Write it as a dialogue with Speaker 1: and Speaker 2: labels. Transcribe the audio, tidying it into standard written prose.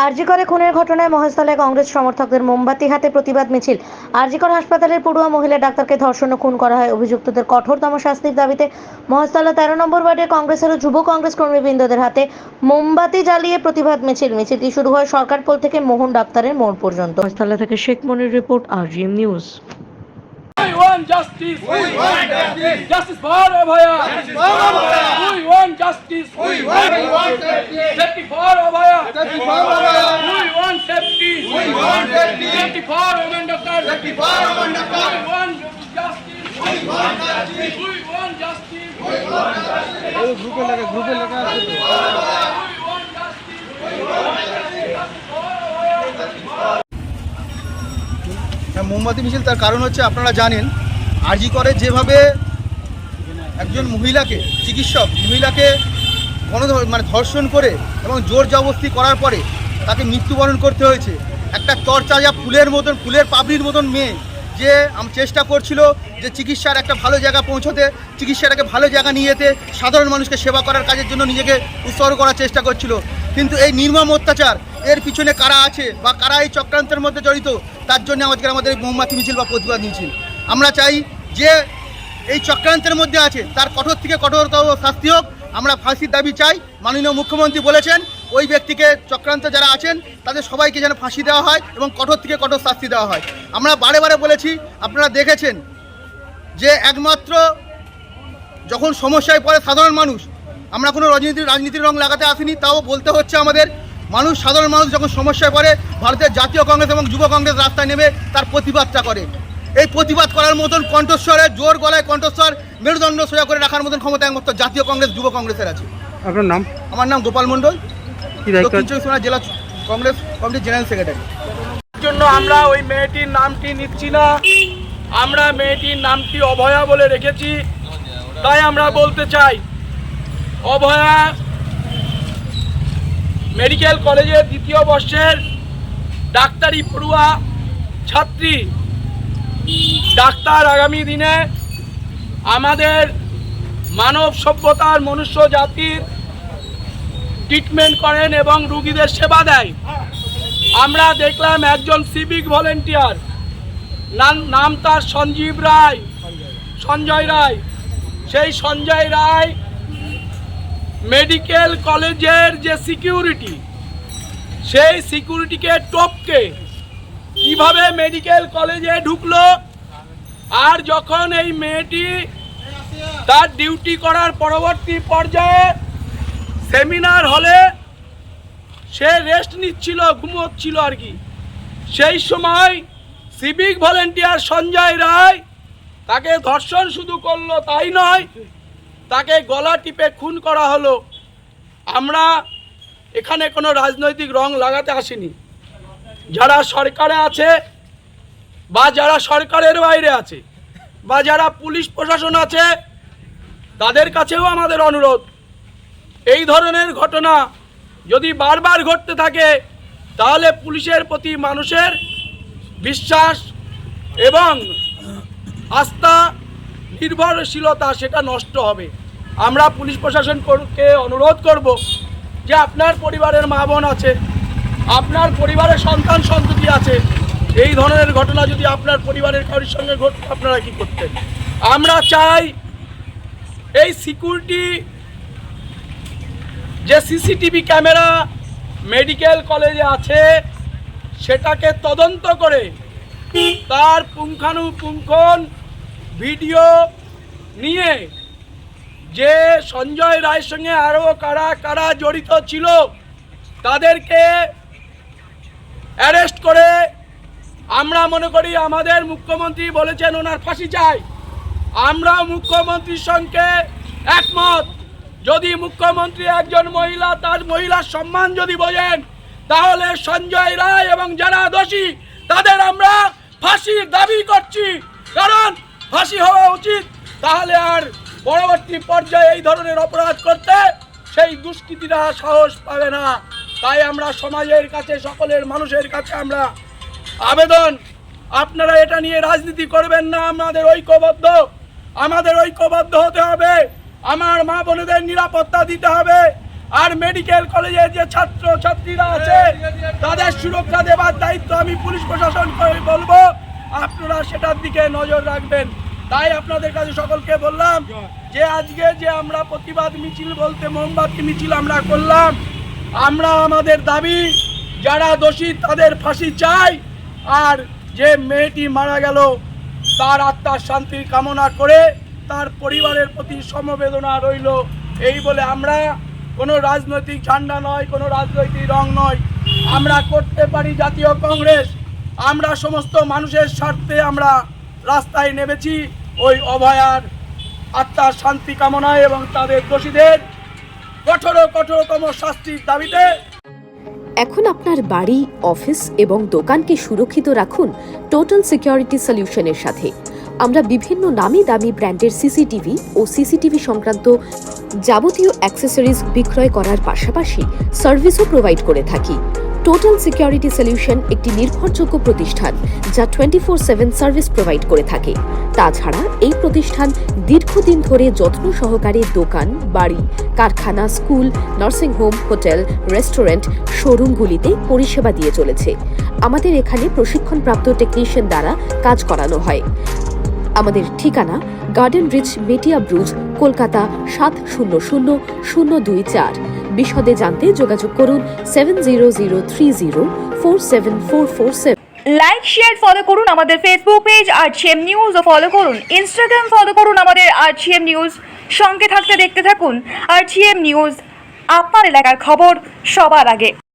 Speaker 1: আরজিকরে খুনের ঘটনায় মহেশতলায় কংগ্রেস সমর্থকদের মোমবাতি হাতে প্রতিবাদ মিছিল। আরজিকর হাসপাতালের পড়ুয়া মহিলা ডাক্তারকে ধর্ষণ ও খুন করা হয়। অভিযুক্তদের কঠোরতম শাস্তির দাবিতে মহেশতলা 13 নম্বর ওয়ার্ডের কংগ্রেসের ও যুব কংগ্রেস কর্মীবৃন্দদের হাতে মোমবাতি জ্বালিয়ে প্রতিবাদ মিছিলটি শুরু হয় সরকারপোল থেকে মোহন ডাক্তারের মোড় পর্যন্ত। মহেশতলা থেকে Sheikh Monir report, RGM news.
Speaker 2: We want justice. We want justice. Justice for Abhaya. Justice for Abhaya. We want justice. We want justice. Safety for Abhaya. Safety for Abhaya. We want safety. We want safety. Safety for women doctors. Safety for women doctors. We want justice. We want justice. We want justice. We want justice. Oh, group lagha We want justice. We want justice.
Speaker 3: মোমবাতি মিছিল তার কারণ হচ্ছে আপনারা জানেন আরজি করে যেভাবে একজন মহিলাকে চিকিৎসক মহিলাকে ধর্ষণ করে এবং জোর জবরদস্তি করার পরে তাকে মৃত্যুবরণ করতে হয়েছে। একটা তরতাজা ফুলের পাপড়ির মতন মেয়ে যে চেষ্টা করছিল যে চিকিৎসার একটা ভালো জায়গা পৌঁছতে, চিকিৎসাটাকে ভালো জায়গা নিয়ে যেতে, সাধারণ মানুষকে সেবা করার কাজের জন্য নিজেকে উৎসর্গ করার চেষ্টা করছিল। কিন্তু এই নির্মম অত্যাচার এর পিছনে কারা আছে বা কারা এই চক্রান্তের মধ্যে জড়িত, তার জন্য আজকে আমাদের এই মোমবাতি মিছিল বা প্রতিবাদ মিছিল। আমরা চাই যে এই চক্রান্তের মধ্যে আছে তার কঠোর থেকে কঠোরতম শাস্তি হোক। আমরা ফাঁসির দাবি চাই। মাননীয় মুখ্যমন্ত্রী বলেছেন ওই ব্যক্তিকে চক্রান্ত যারা আছেন তাদের সবাইকে যেন ফাঁসি দেওয়া হয় এবং কঠোর থেকে কঠোর শাস্তি দেওয়া হয়। আমরা বারে বারে বলেছি, আপনারা দেখেছেন যে একমাত্র যখন সমস্যায় পড়ে সাধারণ মানুষ, আমরা কোনো রাজনীতির রং লাগাতে আসিনি, তাও বলতে হচ্ছে আমাদের সাধারণ মানুষ যখন সমস্যায় পড়ে ভারতের জাতীয় কংগ্রেস এবং যুব কংগ্রেস রাস্তায় নেমে তার প্রতিবাদটা করে। এই প্রতিবাদ করার মতন কণ্ঠস্বরে জোর গলায় কণ্ঠস্বর মেরুদণ্ড সোজা করে রাখার মতন ক্ষমতা একমাত্র জাতীয় কংগ্রেস যুব কংগ্রেসের আছে।
Speaker 4: আপনার নাম?
Speaker 3: আমার নাম গোপাল মণ্ডল, দক্ষিণ চব্বিশ পরগনা জেলা কংগ্রেস কমিটির জেনারেল সেক্রেটারি।
Speaker 2: জন্য আমরা ওই মেয়েটির নামটি নিচ্ছি না, আমরা মেয়েটির নামটি অভয়া বলে রেখেছি। তাই আমরা বলতে চাই, অভয়া মেডিকেল কলেজের 2য় বর্ষের ডাক্তারি পড়ুয়া ছাত্রী। ডাক্তার আগামী দিনে আমাদের মানব সভ্যতার মনুষ্য জাতির ট্রিটমেন্ট করেন এবং রোগীদের সেবা দেয়। আমরা দেখলাম একজন সিভিক ভলেন্টিয়ার, নাম তার সঞ্জয় রায়। সেই সঞ্জয় রায় মেডিকেল কলেজের যে সিকিউরিটি, সেই সিকিউরিটিকে টপকে কিভাবে মেডিকেল কলেজে ঢুকলো, আর যখন এই মেয়েটি তার ডিউটি করার পরবর্তী পর্যায়ে সেমিনার হলে সে রেস্ট নিচ্ছিল, ঘুমোচ্ছিল আর কি, সেই সময় সিভিক ভলেন্টিয়ার সঞ্জয় রায় তাকে ধর্ষণ শুধু করলো তাই নয়, তাকে গলা টিপে খুন করা হলো। আমরা এখানে কোনো রাজনৈতিক রং লাগাতে আসিনি। যারা সরকারে আছে বা যারা সরকারের বাইরে আছে বা যারা পুলিশ প্রশাসন আছে, তাদের কাছেও আমাদের অনুরোধ, এই ধরনের ঘটনা যদি বারবার ঘটতে থাকে তাহলে পুলিশের প্রতি মানুষের বিশ্বাস এবং আস্থা, নির্ভরশীলতা সেটা নষ্ট হবে। আমরা পুলিশ প্রশাসনকে অনুরোধ করব যে আপনার পরিবারের মা বোন আছে, আপনার পরিবারের সন্তান সন্ততি আছে, এই ধরনের ঘটনা যদি আপনার পরিবারের কারোর সঙ্গে ঘটে আপনারা কি করতেন? আমরা চাই এই সিকিউরিটি যে সিসিটিভি ক্যামেরা মেডিকেল কলেজে আছে সেটাকে তদন্ত করে তার পুঙ্খানুপুঙ্খন ভিডিও নিয়ে যে সঞ্জয় রায়ের সঙ্গে আরও কারা কারা জড়িত ছিল তাদেরকে অ্যারেস্ট করে, আমরা মনে করি আমাদের মুখ্যমন্ত্রী বলেছেন ওনার ফাঁসি চাই, আমরা মুখ্যমন্ত্রীর সঙ্গে একমত। যদি মুখ্যমন্ত্রী একজন মহিলা, তার মহিলার সম্মান যদি বোঝেন, তাহলে সঞ্জয় রায় এবং যারা দোষী তাদের আমরা ফাঁসির দাবি করছি, কারণ ফাঁসি হওয়া উচিত। তাহলে আর পরবর্তী পর্যায়ে এই ধরনের অপরাধ করতে সেই দুষ্কৃতীরা সাহস পাবে না। তাই আমরা সমাজের কাছে, সকলের মানুষের কাছে আমরা আবেদন, আপনারা এটা নিয়ে রাজনীতি করবেন না, আমাদের ঐক্যবদ্ধ হতে হবে। আমার মা বোনেদের নিরাপত্তা দিতে হবে। আর মেডিকেল কলেজের যে ছাত্র ছাত্রীরা আছে তাদের সুরক্ষা দেওয়ার দায়িত্ব আমি পুলিশ প্রশাসনকে বলবো, আপনারা সেটার দিকে নজর রাখবেন। তাই আপনাদের কাছে সকলকে বললাম যে আজকে যে আমরা প্রতিবাদ মিছিল বলতে মোমবাতি মিছিল আমরা করলাম, আমরা আমাদের দাবি যারা দোষী তাদের ফাঁসি চাই। আর যে মেয়েটি মারা গেল তার আত্মার শান্তির কামনা করে তার পরিবারের প্রতি সমবেদনা রইল। এই বলে আমরা কোনো রাজনৈতিক ঝান্ডা নয়, কোনো রাজনৈতিক রং নয়, আমরা করতে পারি জাতীয় কংগ্রেস। আমরা সমস্ত মানুষের স্বার্থে আমরা রাস্তায় নেমেছি ওই অভয়ার আত্মার শান্তি কামনায় এবং তাদের দোষীদের কঠোরতম শাস্তির দাবিতে।
Speaker 4: এখন আপনার বাড়ি, অফিস এবং দোকানকে সুরক্ষিত রাখুন টোটাল সিকিউরিটি সলিউশনের সাথে। আমরা বিভিন্ন নামি দামি ব্র্যান্ডের সিসিটিভি ও সিসিটিভি সংক্রান্ত যাবতীয় অ্যাক্সেসরিজ বিক্রয় করার পাশাপাশি সার্ভিসও প্রোভাইড করে থাকি। টোটাল সিকিউরিটি সলিউশন একটি নির্ভরযোগ্য প্রতিষ্ঠান যা 24/7 সার্ভিস প্রোভাইড করে থাকে। তাছাড়া এই প্রতিষ্ঠান দীর্ঘদিন ধরে যত্ন সহকারে দোকান, বাড়ি, কারখানা, স্কুল, নার্সিংহোম, হোটেল, রেস্টুরেন্ট, শোরুমগুলিতে পরিষেবা দিয়ে চলেছে। আমাদের এখানে প্রশিক্ষণপ্রাপ্ত টেকনিশিয়ান দ্বারা কাজ করানো হয়। আমাদের ঠিকানা গার্ডেন রিচ, মেটিয়া ব্রুজ, কলকাতা 700024। বিশদে জানতে যোগাযোগ করুন 7003047447।
Speaker 5: লাইক, শেয়ার, ফলো করুন আমাদের ফেসবুক পেজ RGM নিউজ ও ফলো করুন ইনস্টাগ্রাম, ফলো করুন আমাদের RGM নিউজ। সঙ্গে থাকতে দেখতে থাকুন RGM নিউজ, আপনার এলাকার খবর সবার আগে।